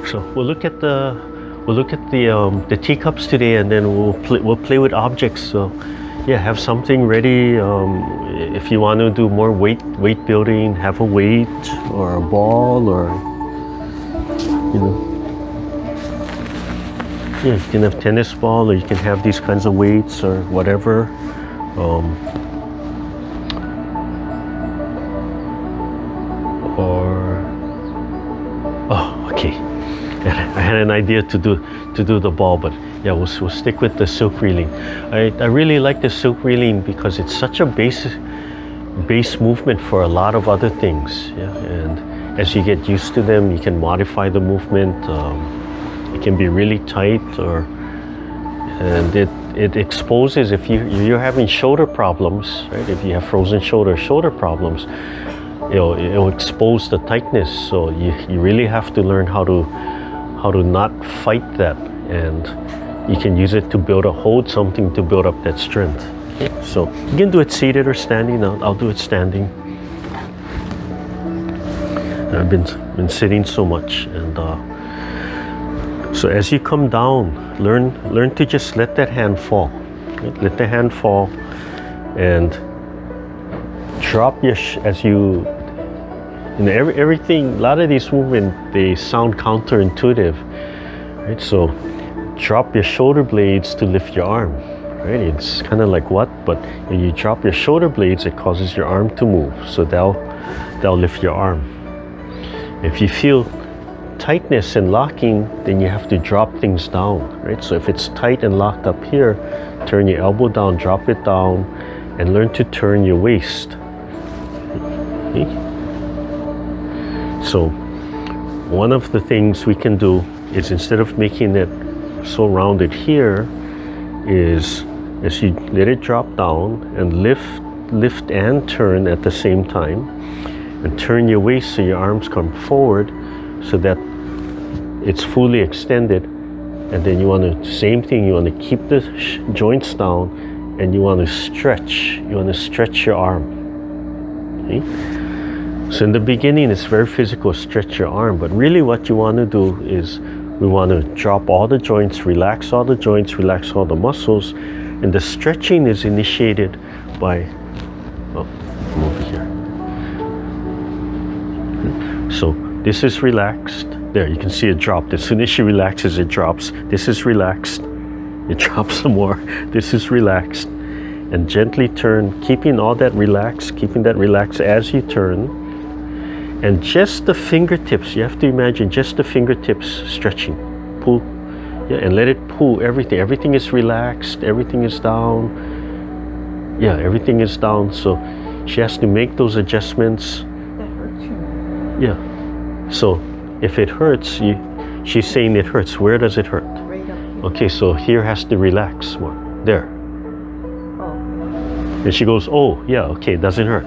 So we'll look at the teacups today, and then we'll play with objects. So yeah, have something ready. If you want to do more weight building, have a weight or a ball, or you know, yeah, you can have tennis ball, or you can have these kinds of weights or whatever. I had an idea to do the ball, but yeah, we'll stick with the silk reeling. I really like the silk reeling because it's such a base movement for a lot of other things. Yeah, and as you get used to them, you can modify the movement. It can be really tight, and it exposes, if you're having shoulder problems, right? If you have frozen shoulder problems, it'll expose the tightness. So you really have to learn how to not fight that, and you can use it to hold something to build up that strength. Okay? So you can do it seated or standing. I'll do it standing. I've been sitting so much, and so as you come down, learn to just let that hand fall. Okay? Let the hand fall, and drop everything. A lot of these movements, they sound counterintuitive, right? So drop your shoulder blades to lift your arm, right? It's kind of like what? But when you drop your shoulder blades, it causes your arm to move. So they'll lift your arm. If you feel tightness and locking, then you have to drop things down, right? So if it's tight and locked up here, turn your elbow down, drop it down, and learn to turn your waist. Okay? So one of the things we can do is, instead of making it so rounded here, is as you let it drop down and lift and turn at the same time, and turn your waist so your arms come forward so that it's fully extended. And then you want to, same thing, you want to keep the joints down, and you want to stretch your arm. Okay? So in the beginning, it's very physical, stretch your arm, but really what you want to do is, we want to drop all the joints, relax all the joints, relax all the muscles, and the stretching is initiated by, come over here. So this is relaxed. There, you can see it dropped. As soon as she relaxes, it drops. This is relaxed. It drops some more. This is relaxed. And gently turn, keeping that relaxed as you turn. And just the fingertips, you have to imagine just the fingertips stretching. Pull, yeah, and let it pull everything. Everything is relaxed, everything is down. Yeah, everything is down. So she has to make those adjustments. That hurts you. Yeah. So if it hurts, she's saying it hurts. Where does it hurt? Right up here. Okay, so here has to relax more. There. Oh. And she goes, oh, yeah, okay, it doesn't hurt.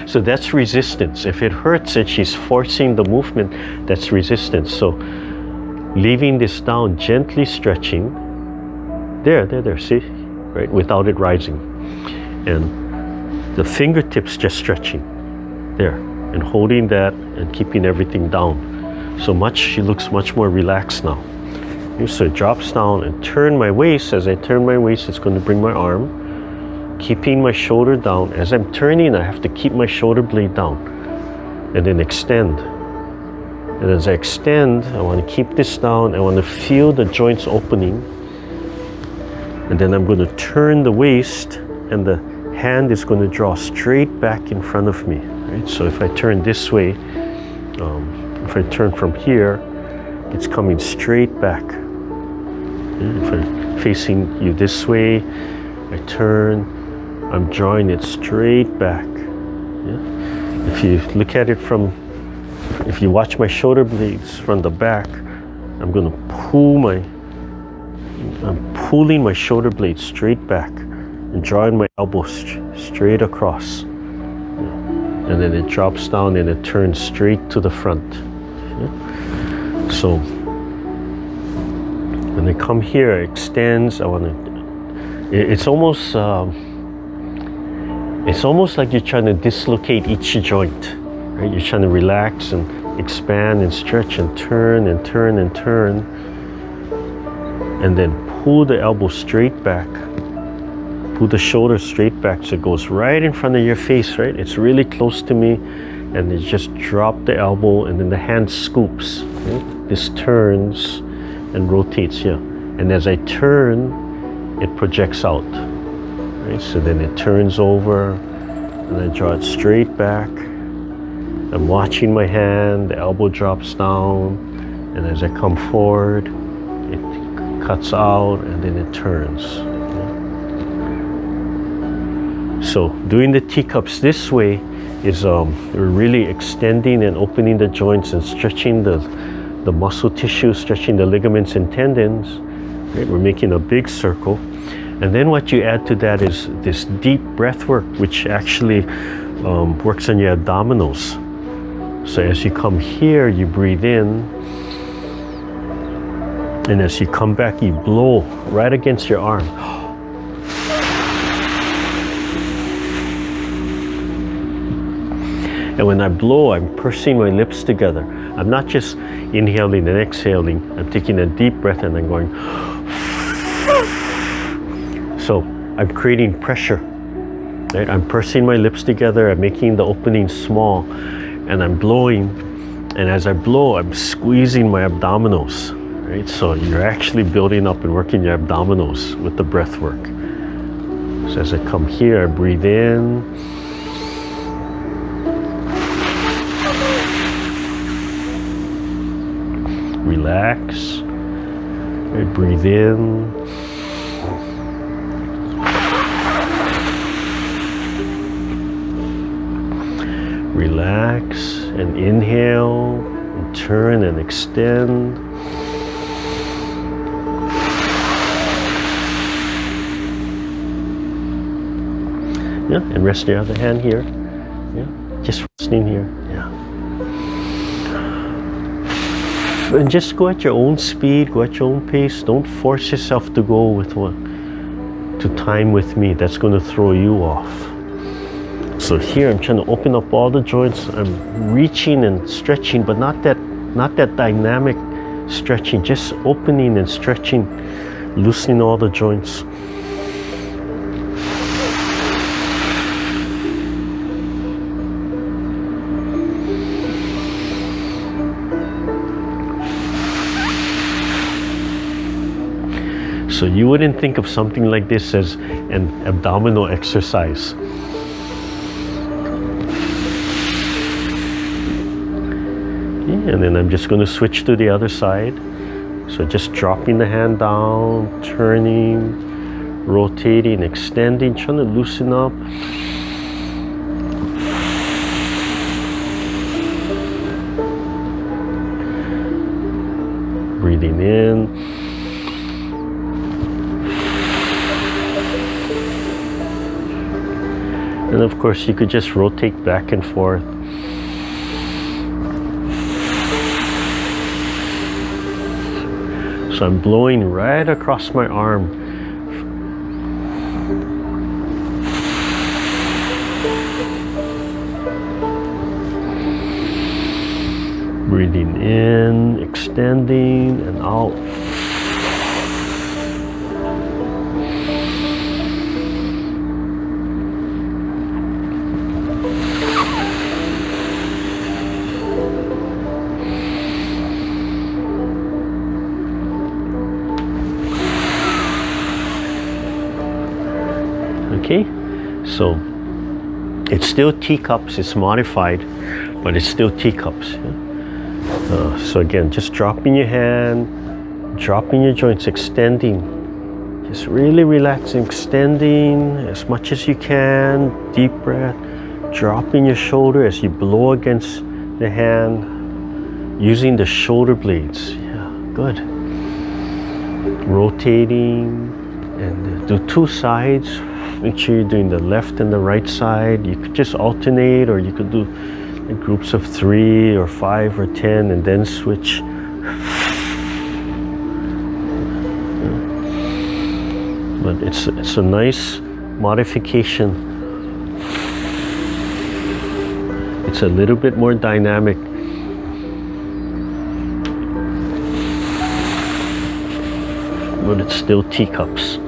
So that's resistance. If it hurts and she's forcing the movement, that's resistance. So leaving this down, gently stretching. There, see? Right, without it rising. And the fingertips just stretching. There. And holding that and keeping everything down. She looks much more relaxed now. So it drops down, and turn my waist. As I turn my waist, it's going to bring my arm. Keeping my shoulder down. As I'm turning, I have to keep my shoulder blade down. And then extend. And as I extend, I want to keep this down. I want to feel the joints opening. And then I'm going to turn the waist, and the hand is going to draw straight back in front of me. Right? So if I turn this way, if I turn from here, it's coming straight back. If I'm facing you this way, I turn, I'm drawing it straight back. Yeah? If you look at it if you watch my shoulder blades from the back, I'm pulling my shoulder blades straight back and drawing my elbows straight across. Yeah? And then it drops down and it turns straight to the front. Yeah? So when I come here, it extends. It's almost like you're trying to dislocate each joint, right? You're trying to relax and expand and stretch and turn and turn and turn. And then pull the elbow straight back. Pull the shoulder straight back so it goes right in front of your face, right? It's really close to me. And then just drop the elbow and then the hand scoops. Right? This turns and rotates here. And as I turn, it projects out. Right? So then it turns over and I draw it straight back. I'm watching my hand, the elbow drops down, and as I come forward, it cuts out and then it turns. So doing the teacups this way is we're really extending and opening the joints and stretching the muscle tissue, stretching the ligaments and tendons. Right? We're making a big circle. And then what you add to that is this deep breath work, which actually works on your abdominals. So as you come here, you breathe in. And as you come back, you blow right against your arm. And when I blow, I'm pursing my lips together. I'm not just inhaling and exhaling. I'm taking a deep breath and I'm going. So I'm creating pressure. Right? I'm pursing my lips together. I'm making the opening small. And I'm blowing. And as I blow, I'm squeezing my abdominals. Right? So you're actually building up and working your abdominals with the breath work. So as I come here, I breathe in. Relax. Right, breathe in. Relax and inhale and turn and extend. Yeah, and rest your other hand here. Yeah, just resting here. Yeah. And just go at your own speed, go at your own pace. Don't force yourself to go with to time with me. That's going to throw you off. So here I'm trying to open up all the joints. I'm reaching and stretching, but not that dynamic stretching, just opening and stretching, loosening all the joints. So you wouldn't think of something like this as an abdominal exercise. Okay, and then I'm just going to switch to the other side. So just dropping the hand down, turning, rotating, extending, trying to loosen up. Breathing in. And of course, you could just rotate back and forth. So I'm blowing right across my arm. Breathing in, extending, and out. Okay, so it's still teacups, it's modified, but it's still teacups. Yeah? So again, just dropping your hand, dropping your joints, extending, just really relaxing, extending as much as you can, deep breath, dropping your shoulder as you blow against the hand, using the shoulder blades. Yeah, good. Rotating, and do two sides. Make sure you're doing the left and the right side. You could just alternate, or you could do groups of 3 or 5 or 10 and then switch. But it's a nice modification. It's a little bit more dynamic. but it's still teacups.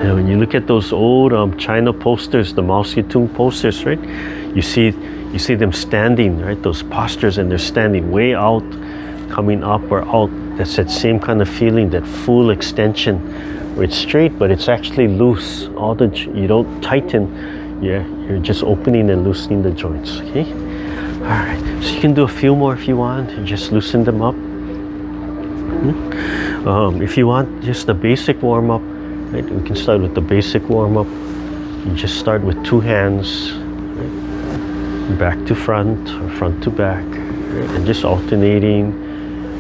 And when you look at those old China posters, the Mao Zedong posters, right? You see them standing, right? Those postures, and they're standing way out, coming up or out. That's that same kind of feeling, that full extension, where it's straight, but it's actually loose. You don't tighten. You're just opening and loosening the joints. Okay. All right. So you can do a few more if you want. You just loosen them up. If you want just a basic warm up. Right? We can start with the basic warm-up. You just start with 2 hands, right? Back to front or front to back, right? And just alternating.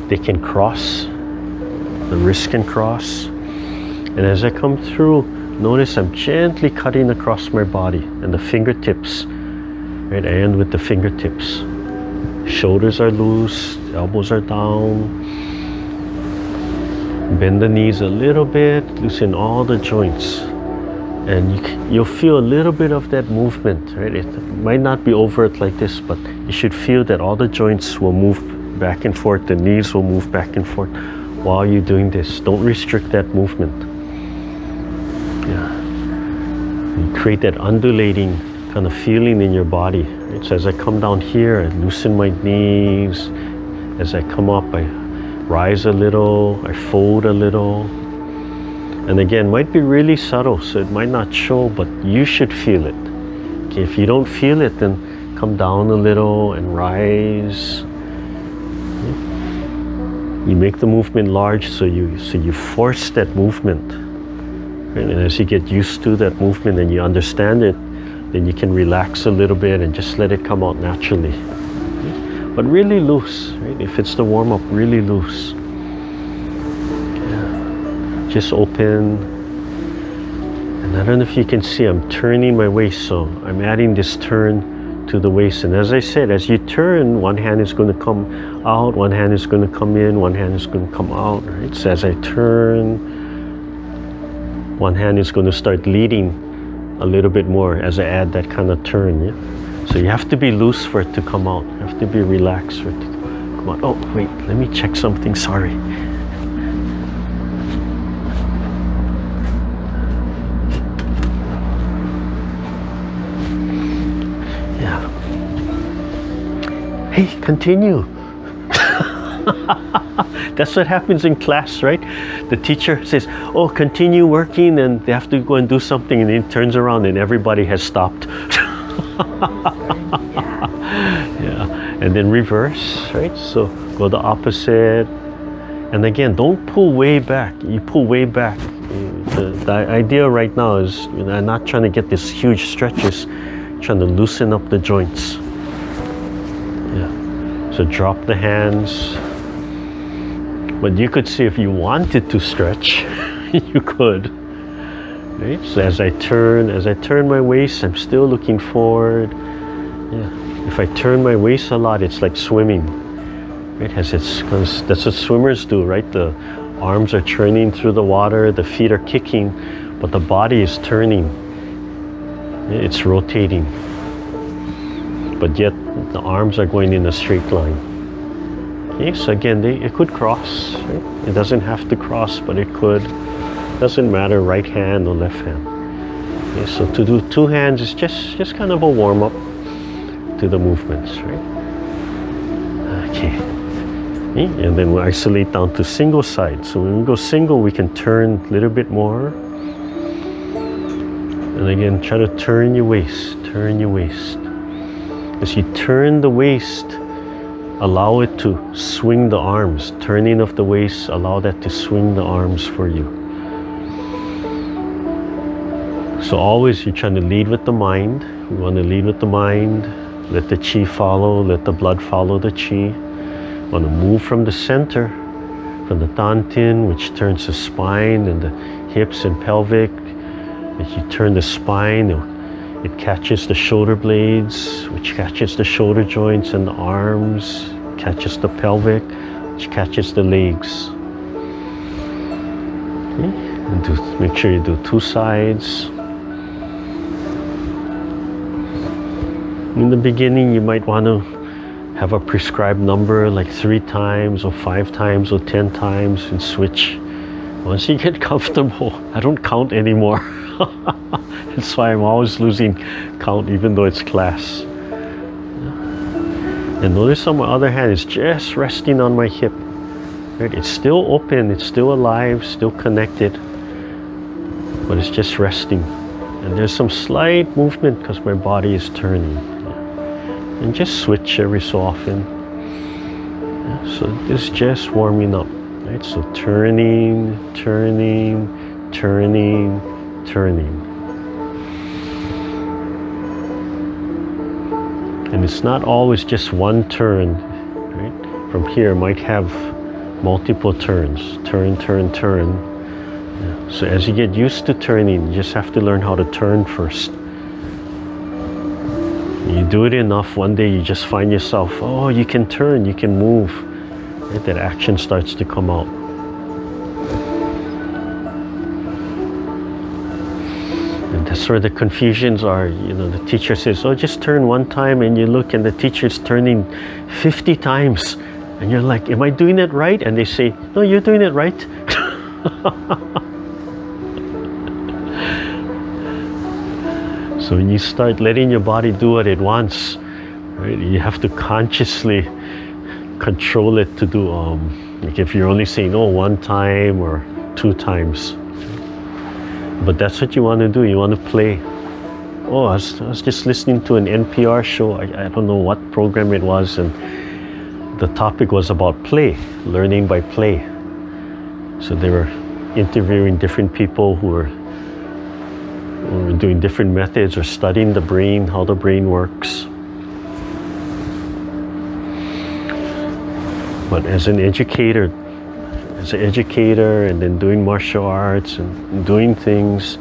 They can cross, the wrist can cross. And as I come through, notice I'm gently cutting across my body and the fingertips, right? I end with the fingertips. Shoulders are loose, elbows are down. Bend the knees a little bit, loosen all the joints, and you'll feel a little bit of that movement, right? It might not be overt like this, but you should feel that all the joints will move back and forth, the knees will move back and forth while you're doing this. Don't restrict that movement. Yeah. You create that undulating kind of feeling in your body. Right? So as I come down here, I loosen my knees. As I come up, I rise a little, I fold a little. And again, might be really subtle, so it might not show, but you should feel it. Okay, if you don't feel it, then come down a little and rise. Okay. You make the movement large, so you force that movement. Right? And as you get used to that movement and you understand it, then you can relax a little bit and just let it come out naturally. But really loose, right? If it's the warm-up, really loose. Yeah. Just open. And I don't know if you can see, I'm turning my waist, so I'm adding this turn to the waist. And as I said, as you turn, one hand is going to come out, one hand is going to come in, one hand is going to come out, right? So as I turn, one hand is going to start leading a little bit more as I add that kind of turn, yeah? So you have to be loose for it to come out. You have to be relaxed for it to come out. Oh, wait, let me check something, sorry. Yeah. Hey, continue. That's what happens in class, right? The teacher says, oh, continue working, and they have to go and do something, and then turns around and everybody has stopped. Yeah, and then reverse, right? So go the opposite, and again, don't pull way back. You pull way back. The idea right now is, I'm not trying to get this huge stretches, trying to loosen up the joints. Yeah. So drop the hands, but you could see if you wanted to stretch, you could. Right? So as I turn my waist, I'm still looking forward. Yeah. If I turn my waist a lot, it's like swimming. Right? That's what swimmers do, right? The arms are churning through the water, the feet are kicking, but the body is turning. It's rotating. But yet the arms are going in a straight line. Okay, so again, it could cross. Right? It doesn't have to cross, but it could. Doesn't matter right hand or left hand. Okay, so to do 2 hands is just kind of a warm up to the movements, right? Okay. Okay, and then we isolate down to single side. So when we go single, we can turn a little bit more. And again, try to turn your waist, turn your waist. As you turn the waist, allow it to swing the arms. Turning of the waist, allow that to swing the arms for you. So always you're trying to lead with the mind. We want to lead with the mind. Let the chi follow, let the blood follow the chi. Want to move from the center, from the dantian, which turns the spine and the hips and pelvic. As you turn the spine, it catches the shoulder blades, which catches the shoulder joints and the arms, catches the pelvic, which catches the legs. Okay. And make sure you do 2 sides. In the beginning, you might want to have a prescribed number like 3 times or 5 times or 10 times and switch. Once you get comfortable, I don't count anymore. That's why I'm always losing count even though it's class. And notice on my other hand, it's just resting on my hip. Right? It's still open, it's still alive, still connected, but it's just resting. And there's some slight movement because my body is turning. And just switch every so often. So this is just warming up. Right? So turning, turning, turning, turning. And it's not always just one turn. Right? From here, might have multiple turns. Turn, turn, turn. So as you get used to turning, you just have to learn how to turn first. You do it enough, one day you just find yourself, oh, you can turn, you can move. Right? That action starts to come out. And that's where the confusions are. You know, the teacher says, oh, just turn one time, and you look and the teacher's turning 50 times. And you're like, am I doing it right? And they say, no, you're doing it right. So when you start letting your body do what it wants, right, you have to consciously control it to do, like if you're only saying, oh, 1 time or 2 times. But that's what you want to do, you want to play. Oh, I was just listening to an NPR show, I don't know what program it was, and the topic was about play, learning by play. So they were interviewing different people who were doing different methods or studying the brain, how the brain works. But as an educator and then doing martial arts and doing things,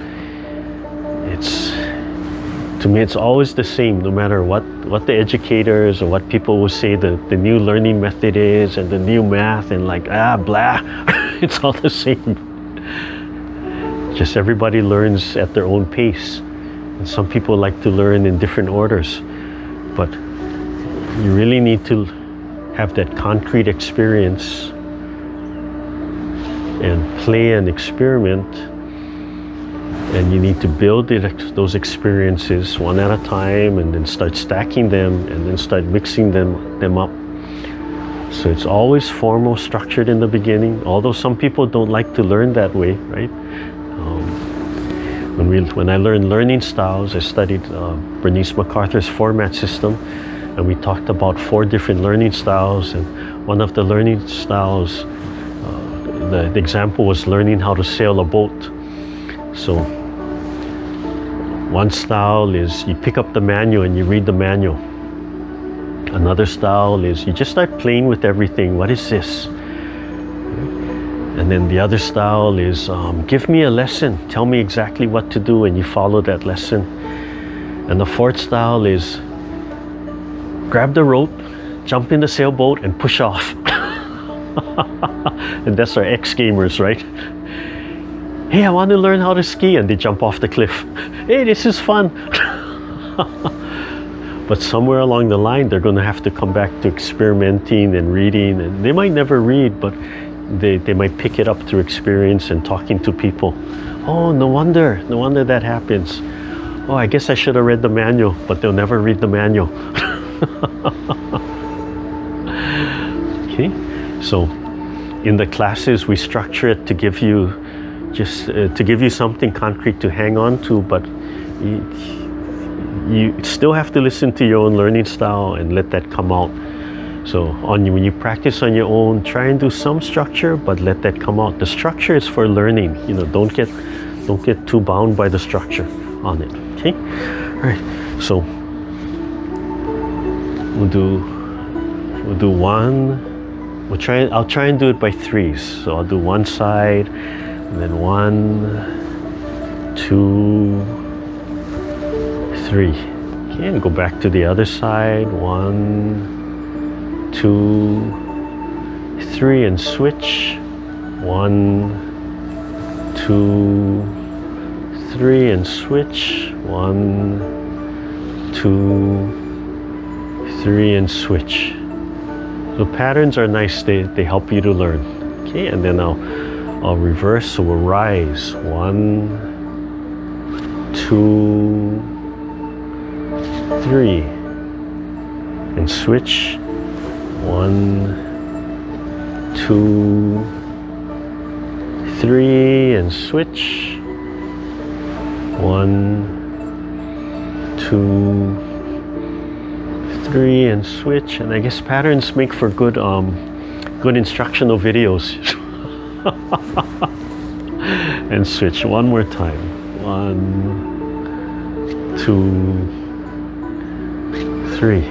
to me it's always the same, no matter what the educators or what people will say the new learning method is and the new math and like, blah, it's all the same. Just everybody learns at their own pace. And some people like to learn in different orders. But you really need to have that concrete experience and play and experiment. And you need to build those experiences one at a time and then start stacking them and then start mixing them up. So it's always formal, structured in the beginning, although some people don't like to learn that way, right? When I learned learning styles, I studied Bernice MacArthur's format system, and we talked about 4 different learning styles. And one of the learning styles, the example was learning how to sail a boat. So one style is you pick up the manual and you read the manual. Another style is you just start playing with everything. What is this? And then the other style is, give me a lesson. Tell me exactly what to do, and you follow that lesson. And the 4th style is, grab the rope, jump in the sailboat, and push off. And that's our ex-gamers, right? Hey, I want to learn how to ski, and they jump off the cliff. Hey, this is fun. But somewhere along the line, they're going to have to come back to experimenting and reading. And they might never read, but they might pick it up through experience and talking to people. Oh, no wonder that happens. Oh, I guess I should have read the manual, but they'll never read the manual. Okay, so in the classes we structure it to give you something concrete to hang on to, but you still have to listen to your own learning style and let that come out. So when you practice on your own, try and do some structure, but let that come out. The structure is for learning. You know, don't get too bound by the structure on it. Okay, all right. So we'll do one. I'll try and do it by 3s. So I'll do one side, and then 1, 2, 3. Okay, and go back to the other side. 1, 2, 3, and switch. 1, 2, 3, and switch. 1, 2, 3, and switch. So patterns are nice, they help you to learn. Okay, and then I'll reverse, so we'll rise. 1, 2, 3. And switch. 1, 2, 3, and switch. 1, 2, 3, and switch. And I guess patterns make for good good instructional videos. And switch one more time. 1, 2, 3.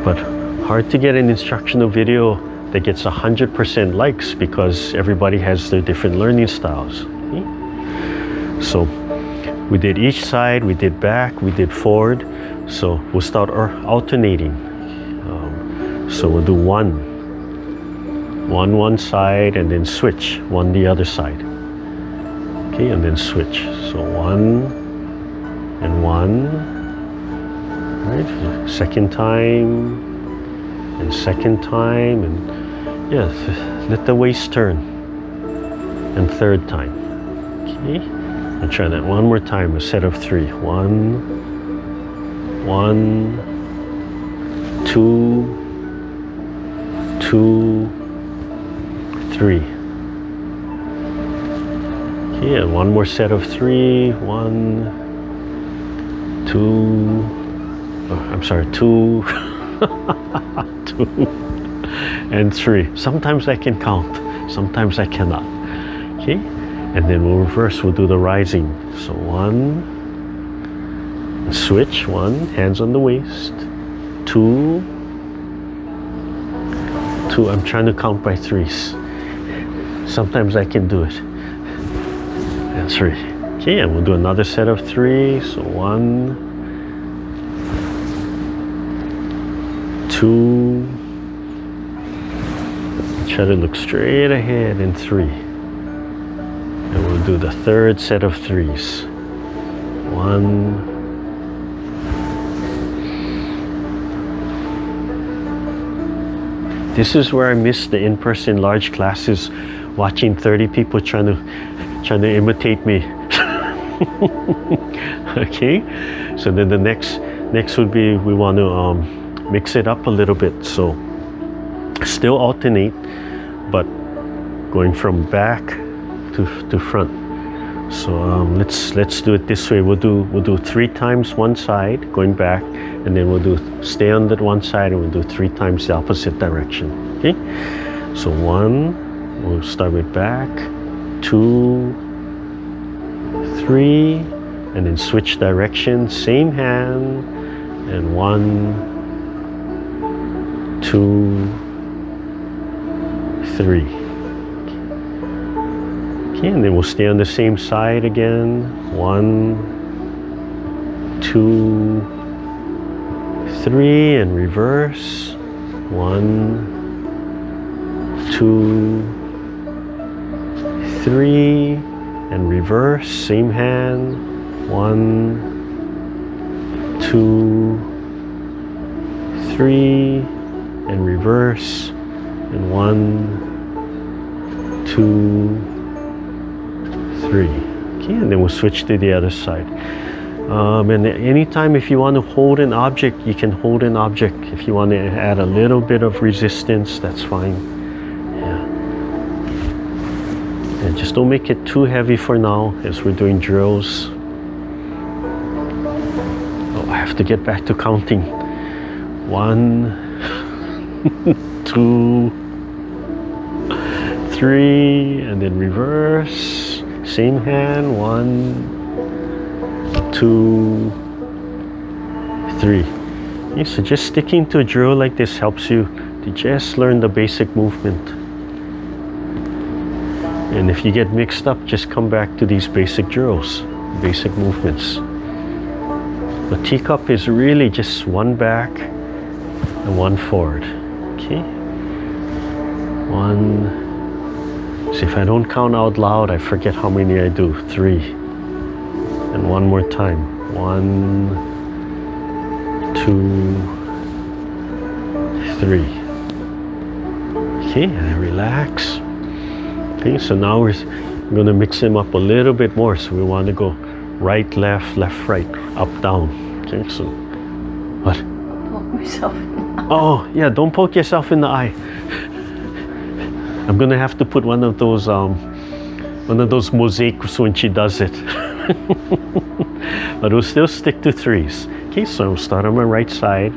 But hard to get an instructional video that gets 100% likes because everybody has their different learning styles. Okay? So we did each side, we did back, we did forward. So we'll start alternating. So we'll do one side and then switch, one the other side. Okay, and then switch. So 1 and 1. Right, second time and second time, and yeah, let the waist turn. And third time. Okay, and try that one more time, a set of 3. 1, 1, 2, 2, 3. Okay, and one more set of 3. 1, 2. I'm sorry, 2, 2, and 3. Sometimes I can count, sometimes I cannot. Okay, and then we'll reverse, we'll do the rising. So 1, switch, 1, hands on the waist, 2, 2, I'm trying to count by 3s. Sometimes I can do it. And 3. Okay, and we'll do another set of 3. So 1, 2, try to look straight ahead, and 3. And we'll do the third set of 3s. 1, 2. This is where I miss the in-person large classes, watching 30 people trying to imitate me. Okay, so then the next would be, we want to mix it up a little bit. So still alternate, but going from back to front. So let's do it this way. We'll do 3 times one side going back, and then we'll stay on that one side, and we'll do 3 times the opposite direction. Okay, so 1, we'll start with back, 2, 3, and then switch direction, same hand, and 1, 2, 3. Okay, and then we'll stay on the same side again. 1, 2, 3, and reverse. 1, 2, 3, and reverse. Same hand. 1, 2, 3, and reverse. And 1, 2, 3. Okay, and then we'll switch to the other side. And anytime if you want to hold an object, you can hold an object. If you want to add a little bit of resistance, that's fine. Yeah. And just don't make it too heavy for now as we're doing drills. Oh, I have to get back to counting. 1, 2, 3, and then reverse. Same hand. 1, 2, 3. Okay, so just sticking to a drill like this helps you to just learn the basic movement. And if you get mixed up, just come back to these basic drills, basic movements. The teacup is really just 1 back and 1 forward. Okay. 1. See, if I don't count out loud, I forget how many I do. 3. And 1 more time. 1, 2, 3. Okay, and relax. Okay, so now we're going to mix them up a little bit more. So we want to go right, left, left, right, up, down. Okay, so what? Poke myself in the eye. Oh, yeah, don't poke yourself in the eye. I'm going to have to put one of those mosaics when she does it. But we'll still stick to 3s. Okay, so we'll start on my right side.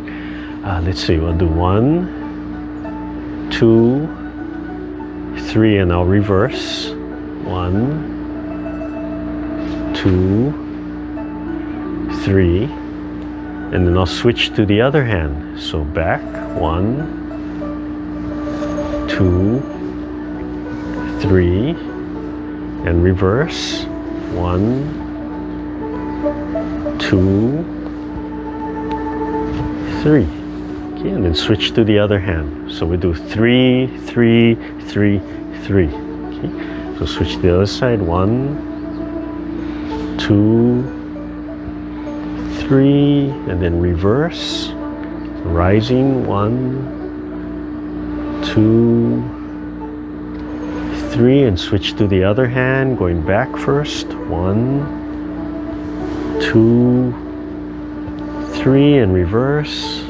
Let's see, we'll do 1, 2, 3, and I'll reverse. 1, 2, 3, and then I'll switch to the other hand. So back, 1, 2, 3, and reverse. 1, 2, 3. Okay, and then switch to the other hand. So we do 3, 3, 3, 3. Okay, so switch to the other side. 1, 2, 3, and then reverse. Rising. 1, 2, 3, and switch to the other hand. Going back first. 1, 2, 3, and reverse.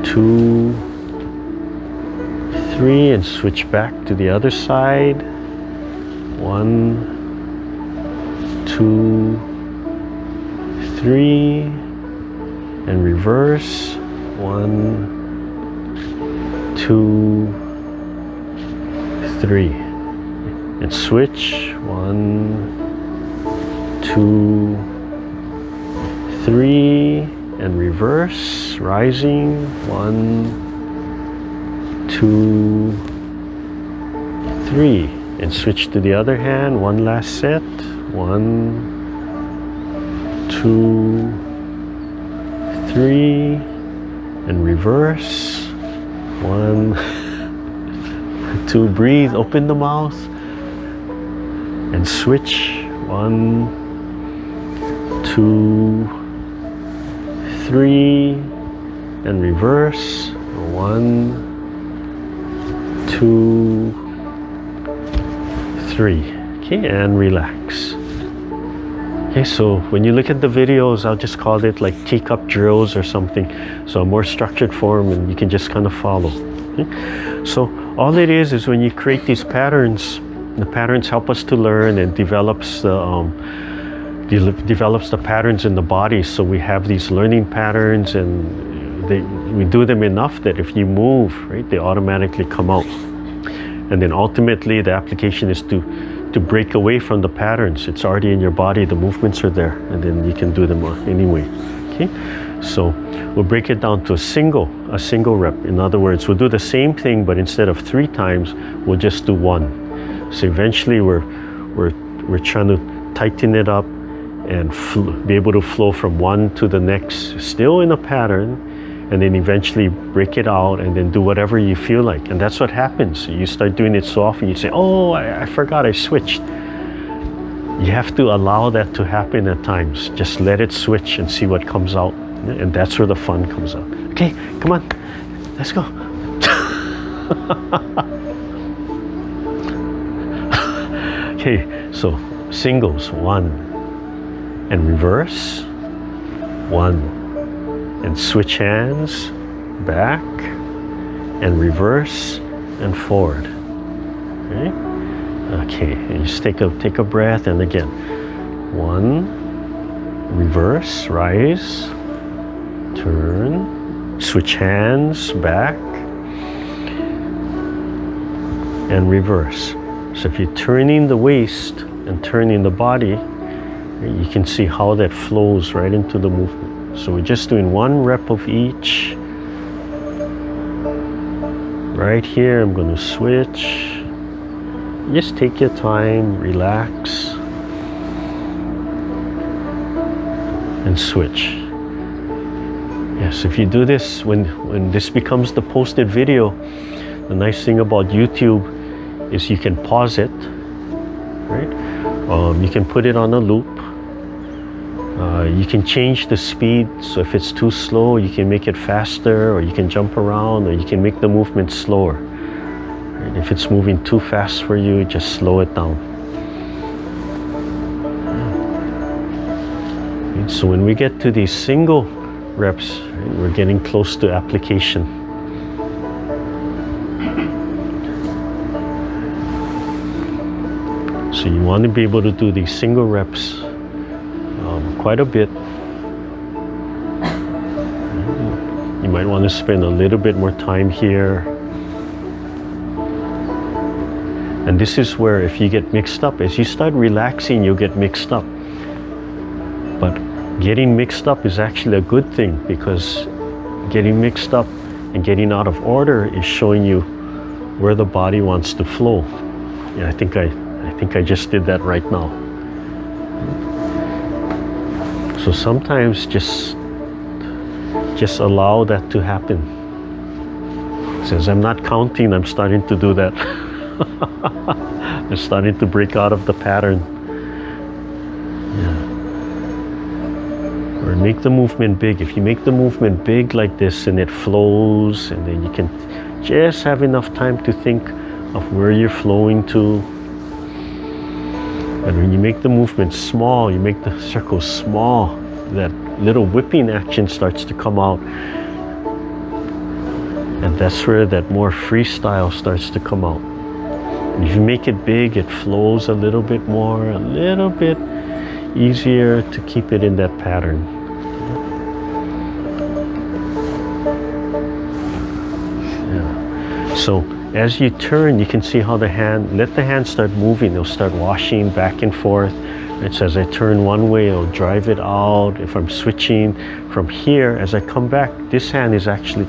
2, 3, and switch back to the other side. 1, 2, 3, and reverse. 1, 2, 3, and switch. 1, 2, 3, and reverse. Rising. 1, 2, 3, and switch to the other hand. One last set. 1, 2, 3, and reverse. 1, 2, breathe, open the mouth, and switch. 1, 2, 3, and reverse. 1, 2, 3. Okay, and relax. Okay, so when you look at the videos, I'll just call it like Teacup Drills or something. So a more structured form, and you can just kind of follow. Okay? So all it is when you create these patterns, the patterns help us to learn and develops the patterns in the body. So we have these learning patterns, and we do them enough that if you move, right, they automatically come out. And then ultimately the application is to break away from the patterns. It's already in your body, the movements are there, and then you can do them anyway. Okay, so we'll break it down to a single rep. In other words, we'll do the same thing, but instead of 3 times, we'll just do 1. So eventually we're trying to tighten it up and be able to flow from one to the next, still in a pattern, and then eventually break it out and then do whatever you feel like. And that's what happens. You start doing it so often, you say, oh, I forgot I switched. You have to allow that to happen at times. Just let it switch and see what comes out. And that's where the fun comes out. Okay, come on, let's go. Okay, so singles, 1, and reverse, 1, and switch hands, back, and reverse, and forward. Okay, okay, and just take a breath, and again, 1, reverse, rise, turn, switch hands, back, and reverse. So if you're turning the waist and turning the body, you can see how that flows right into the movement. So we're just doing 1 rep of each. Right here, I'm going to switch. Just take your time, relax, and switch. Yes, if you do this, when this becomes the posted video, the nice thing about YouTube is you can pause it, right? You can put it on a loop, You can change the speed, so if it's too slow, you can make it faster, or you can jump around, or you can make the movement slower. And if it's moving too fast for you, just slow it down. And so when we get to these single reps, we're getting close to application. So you want to be able to do these single reps quite a bit. You might want to spend a little bit more time here. And this is where if you get mixed up, as you start relaxing, you'll get mixed up. But getting mixed up is actually a good thing, because getting mixed up and getting out of order is showing you where the body wants to flow. Yeah, I think I just did that right now. So sometimes just allow that to happen. Since I'm not counting, I'm starting to do that. I'm starting to break out of the pattern. Yeah. Or make the movement big. If you make the movement big like this and it flows, and then you can just have enough time to think of where you're flowing to. And when you make the movement small, you make the circle small, that little whipping action starts to come out. And that's where that more freestyle starts to come out. And if you make it big, it flows a little bit more, a little bit easier to keep it in that pattern. Yeah. So as you turn, you can see how the hand, let the hand start moving. It'll start washing back and forth. And so as I turn one way, it'll drive it out. If I'm switching from here, as I come back, this hand is actually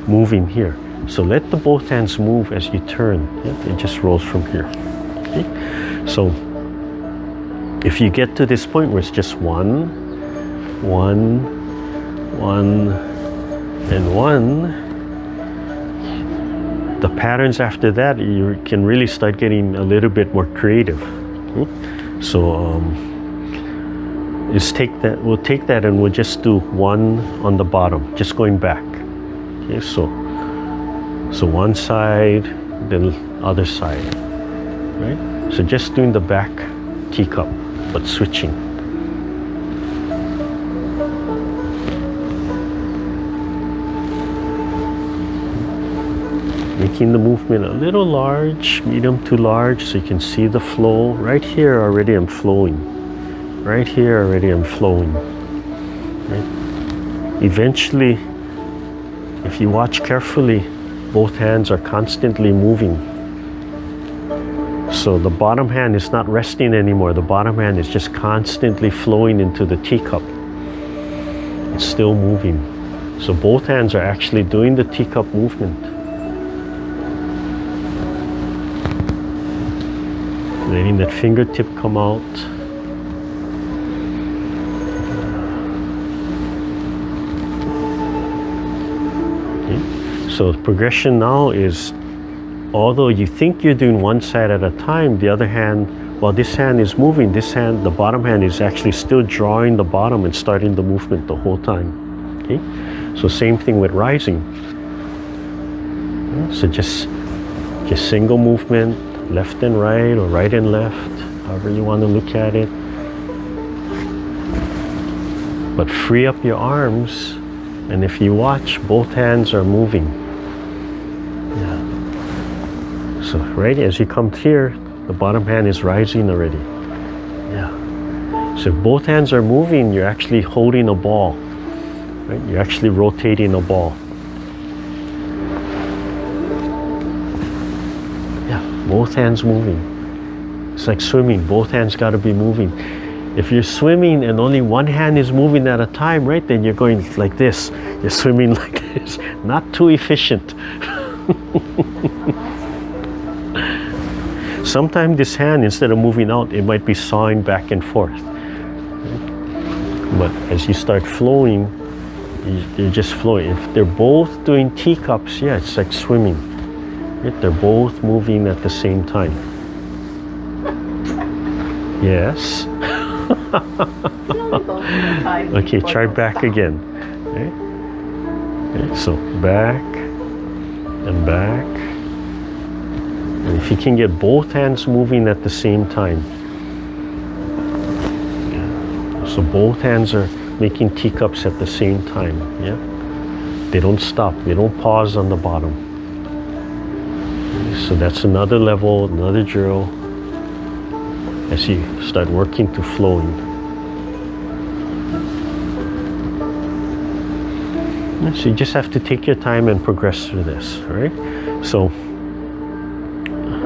moving here. So let the both hands move as you turn. Yeah, it just rolls from here. Okay? So if you get to this point where it's just one, and one, the patterns after that, you can really start getting a little bit more creative. Okay? So we'll take that and we'll just do one on the bottom, just going back. Okay, so one side, then other side, right? So just doing the back teacup, but switching. Making the movement a little large, medium to large, so you can see the flow. Right here already I'm flowing. Right here already I'm flowing. Right? Eventually, if you watch carefully, both hands are constantly moving. So the bottom hand is not resting anymore. The bottom hand is just constantly flowing into the teacup. It's still moving. So both hands are actually doing the teacup movement. Letting that fingertip come out. Okay. So the progression now is, although you think you're doing one side at a time, the other hand, while this hand is moving, this hand, the bottom hand is actually still drawing the bottom and starting the movement the whole time. Okay. So same thing with rising. Okay. So just single movement. Left and right, or right and left, however you want to look at it. But free up your arms, and if you watch, both hands are moving. Yeah. So right as you come here, the bottom hand is rising already. Yeah. So if both hands are moving, you're actually holding a ball. Right? You're actually rotating a ball. Both hands moving. It's like swimming. Both hands got to be moving. If you're swimming and only one hand is moving at a time, right, then you're going like this. You're swimming like this. Not too efficient. Sometimes this hand, instead of moving out, it might be sawing back and forth. But as you start flowing, you're just flowing. If they're both doing teacups, yeah, it's like swimming. They're both moving at the same time. Yes. Okay, try back again. Okay. Okay, so back and back. And if you can get both hands moving at the same time. Yeah. So both hands are making teacups at the same time. Yeah. They don't stop. They don't pause on the bottom. Okay, so that's another level, another drill as you start working to flowing. So you just have to take your time and progress through this, right? So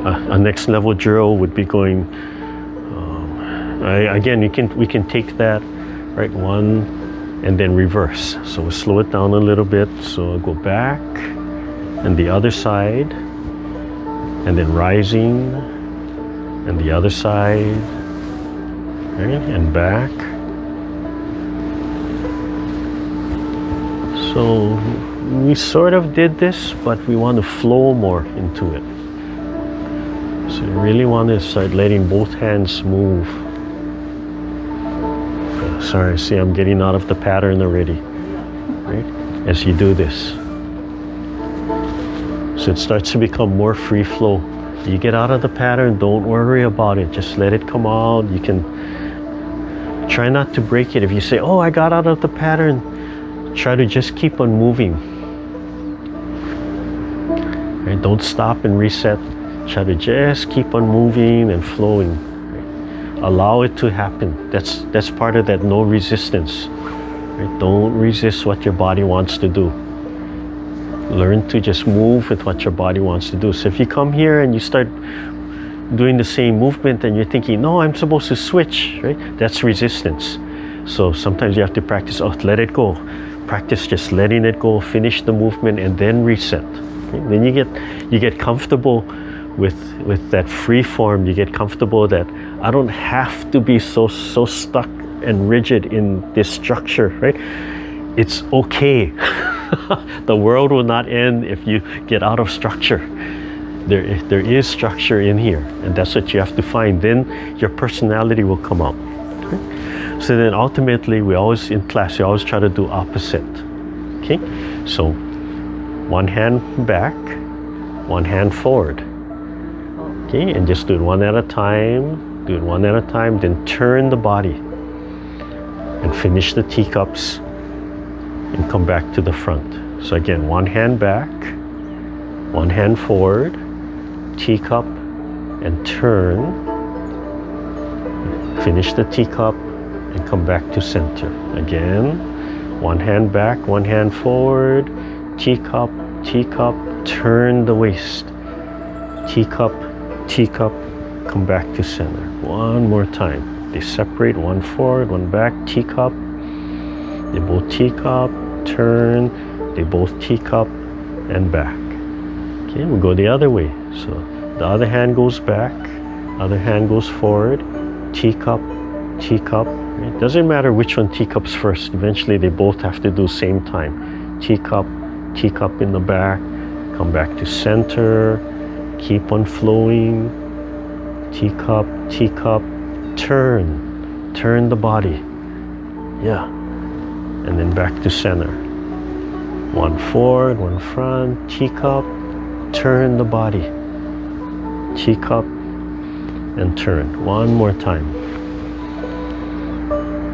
a next level drill would be going, again, we can take that, right, one, and then reverse. So we'll slow it down a little bit. So I'll go back, and the other side, and then rising, and the other side, right, and back. So we sort of did this, but we want to flow more into it. So you really want to start letting both hands move. Sorry, see, I'm getting out of the pattern already, right? As you do this. So it starts to become more free flow. You get out of the pattern, don't worry about it. Just let it come out. You can try not to break it. If you say, oh, I got out of the pattern, try to just keep on moving. Right? Don't stop and reset. Try to just keep on moving and flowing. Right? Allow it to happen. That's part of that no resistance. Right? Don't resist what your body wants to do. Learn to just move with what your body wants to do. So if you come here and you start doing the same movement and you're thinking, no, I'm supposed to switch, right? That's resistance. So sometimes you have to practice, oh, let it go. Practice just letting it go, finish the movement, and then reset. Okay? Then you get comfortable with that free form. You get comfortable that I don't have to be so stuck and rigid in this structure, right? It's okay. The world will not end if you get out of structure. There is structure in here, and that's what you have to find. Then your personality will come out. Okay? So then ultimately, we always, in class, you always try to do opposite. Okay? So one hand back, one hand forward. Okay? And just do it one at a time. Do it one at a time. Then turn the body and finish the teacups and come back to the front. So again, one hand back, one hand forward, teacup, and turn. Finish the teacup and come back to center. Again, one hand back, one hand forward, teacup, teacup, turn the waist. Teacup, teacup, come back to center. One more time. They separate, one forward, one back, teacup. They both teacup, turn, they both teacup, and back. Okay, we'll go the other way. So the other hand goes back, other hand goes forward, teacup, teacup. It doesn't matter which one teacups first. Eventually they both have to do same time. Teacup, teacup in the back, come back to center, keep on flowing. Teacup, teacup, turn the body. Yeah. And then back to center. One forward, one front, teacup, turn the body. Teacup, and turn. One more time.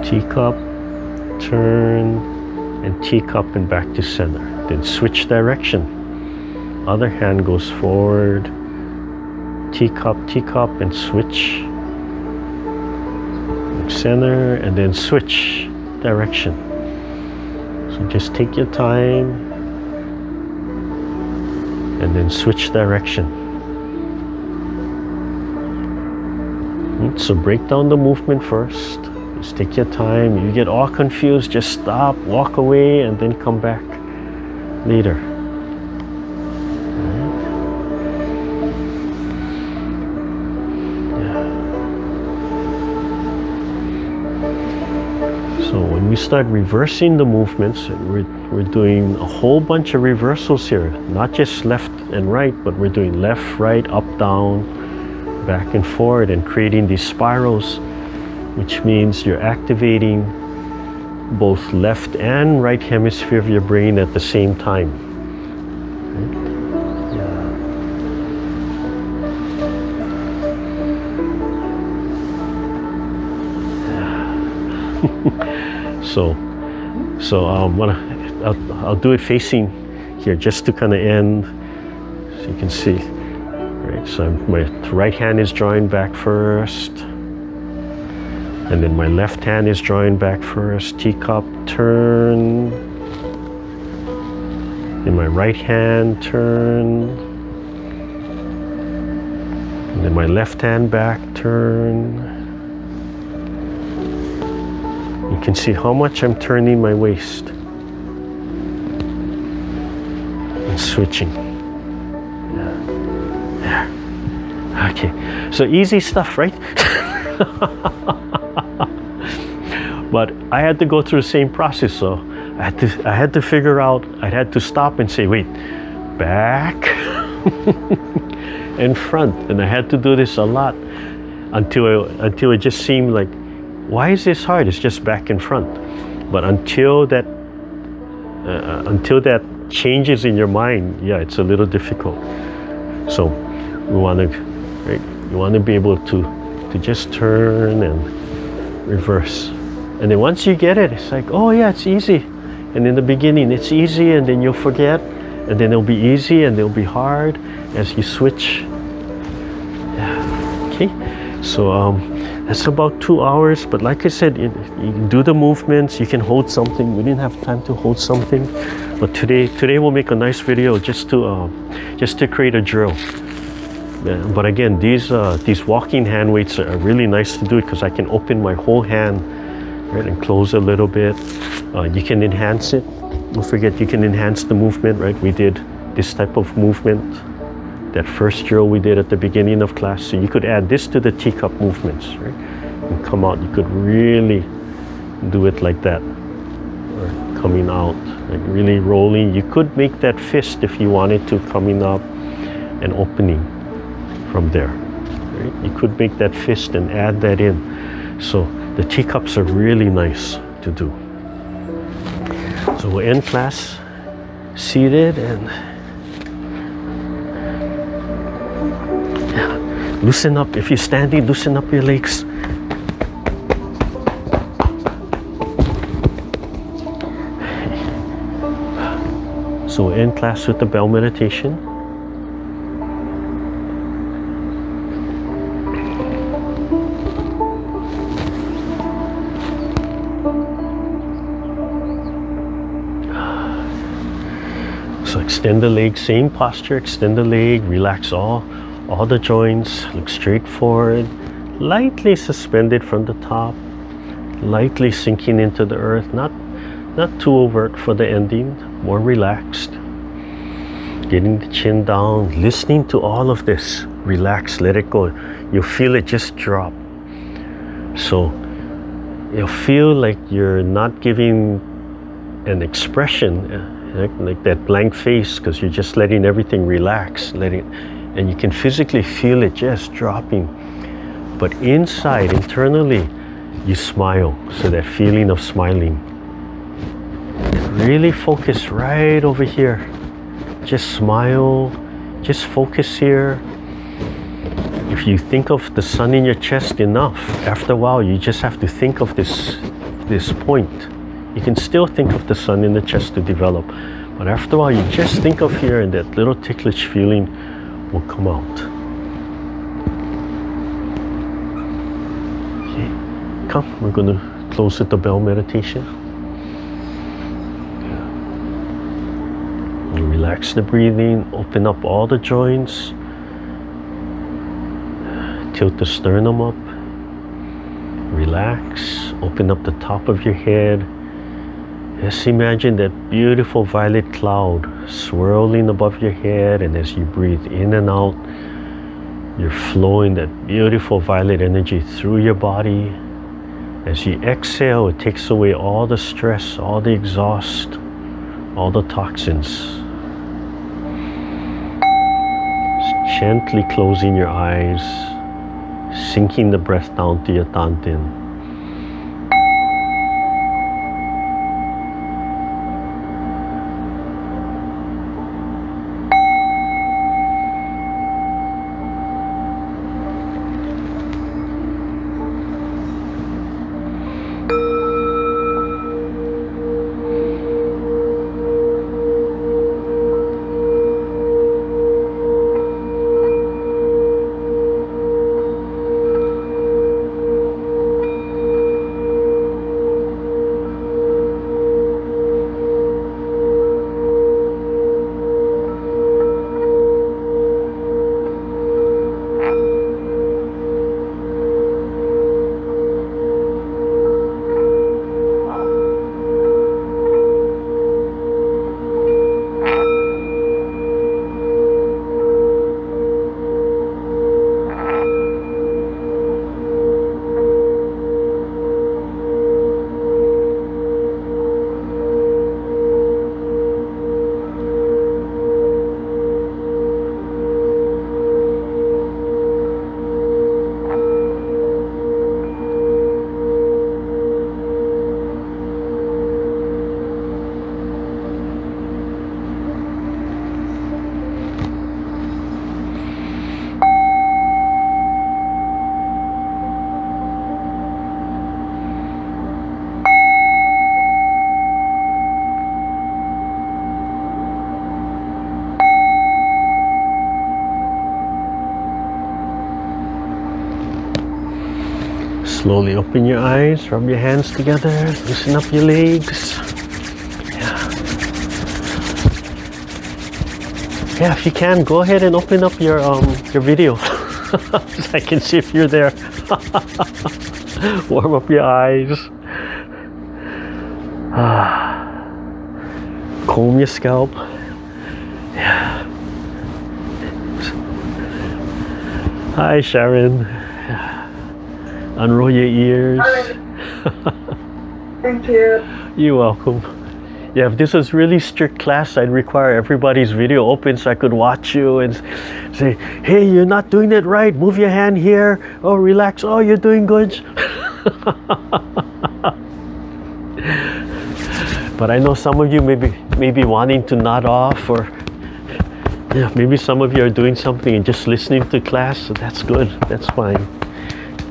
Teacup, turn, and teacup and back to center. Then switch direction. Other hand goes forward. Teacup, teacup, and switch. Center, and then switch direction. So just take your time and then switch direction. So break down the movement first. Just take your time. You get all confused, just stop, walk away, and then come back later. So when we start reversing the movements, we're doing a whole bunch of reversals here. Not just left and right, but we're doing left, right, up, down, back and forward, and creating these spirals which means you're activating both left and right hemisphere of your brain at the same time. Right? Yeah. So I'll do it facing here just to kind of end, so you can see. Right, so my right hand is drawing back first, and then my left hand is drawing back first. Teacup, turn. And my right hand, turn. And then my left hand back, turn. You can see how much I'm turning my waist and switching. Yeah. There. Okay. So easy stuff, right? But I had to go through the same process, so I had to figure out, I had to stop and say, wait, back and front. And I had to do this a lot until it just seemed like, why is this hard? It's just back and front. But until that changes in your mind, yeah, it's a little difficult. So we want to, right? You want to be able to just turn and reverse. And then once you get it, it's like, oh yeah, it's easy. And in the beginning, it's easy, and then you'll forget, and then it'll be easy, and it'll be hard as you switch. Yeah. Okay. So that's about 2 hours. But like I said, you can do the movements. You can hold something. We didn't have time to hold something, but today we'll make a nice video just to create a drill. But again, these walking hand weights are really nice to do it because I can open my whole hand, right, and close a little bit. You can enhance it. Don't forget, you can enhance the movement, right? We did this type of movement, that first drill we did at the beginning of class. So you could add this to the teacup movements, right? And come out, you could really do it like that, or coming out, like really rolling. You could make that fist if you wanted to, coming up and opening from there, right? You could make that fist and add that in. So the teacups are really nice to do. So we'll end class seated, and yeah, loosen up. If you're standing, loosen up your legs. So we'll end class with the bell meditation. So extend the leg, same posture, extend the leg, relax all the joints, look straight forward, lightly suspended from the top, lightly sinking into the earth, not too overt for the ending, more relaxed. Getting the chin down, listening to all of this, relax, let it go. You'll feel it just drop. So you'll feel like you're not giving an expression, like that blank face, because you're just letting everything relax, and you can physically feel it just dropping. But inside, internally, you smile. So that feeling of smiling. Really focus right over here. Just smile, just focus here. If you think of the sun in your chest enough, after a while, you just have to think of this point. You can still think of the sun in the chest to develop, but after a while you just think of here, and that little ticklish feeling will come out. Okay, come, we're going to close with the bell meditation. You relax the breathing, open up all the joints, tilt the sternum up, relax, open up the top of your head. Just imagine that beautiful violet cloud swirling above your head, and as you breathe in and out, you're flowing that beautiful violet energy through your body. As you exhale, it takes away all the stress, all the exhaust, all the toxins. Just gently closing your eyes, sinking the breath down to your dantian. Slowly open your eyes, rub your hands together, loosen up your legs. Yeah, if you can, go ahead and open up your video. So I can see if you're there. Warm up your eyes. Comb your scalp. Yeah. Hi, Sharon. Unroll your ears. Thank you. You're welcome. Yeah, if this was really strict class, I'd require everybody's video open so I could watch you and say, hey, you're not doing it right. Move your hand here. Oh, relax. Oh, you're doing good. But I know some of you may be wanting to nod off, or yeah, maybe some of you are doing something and just listening to class, so that's good. That's fine.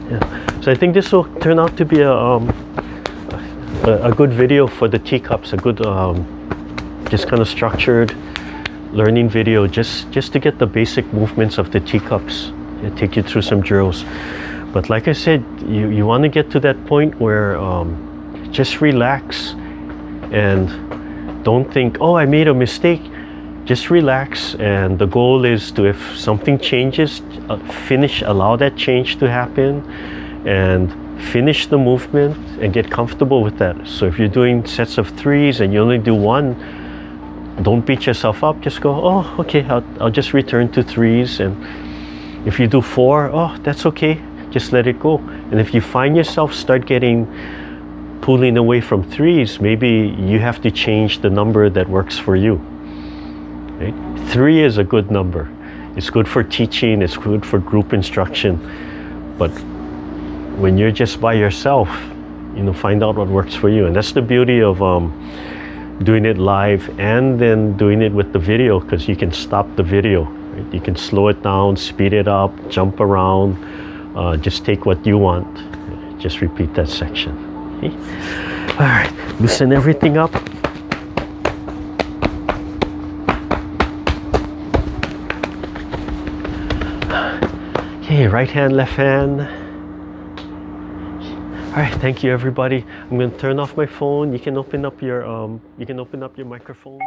Yeah. So I think this will turn out to be a good video for the teacups, a good just kind of structured learning video, just to get the basic movements of the teacups. It'll take you through some drills. But like I said, you want to get to that point where just relax and don't think, oh, I made a mistake. Just relax, and the goal is to, if something changes, allow that change to happen and finish the movement and get comfortable with that. So if you're doing sets of 3s and you only do 1, don't beat yourself up. Just go, oh, okay, I'll just return to 3s. And if you do 4, oh, that's okay. Just let it go. And if you find yourself start pulling away from 3s, maybe you have to change the number that works for you. Right? 3 is a good number. It's good for teaching, it's good for group instruction. But when you're just by yourself, find out what works for you. And that's the beauty of doing it live and then doing it with the video, because you can stop the video. Right? You can slow it down, speed it up, jump around, just take what you want. Just repeat that section. Okay? All right, loosen everything up. Okay, right hand, left hand. All right, thank you everybody. I'm going to turn off my phone. You can open up your microphones.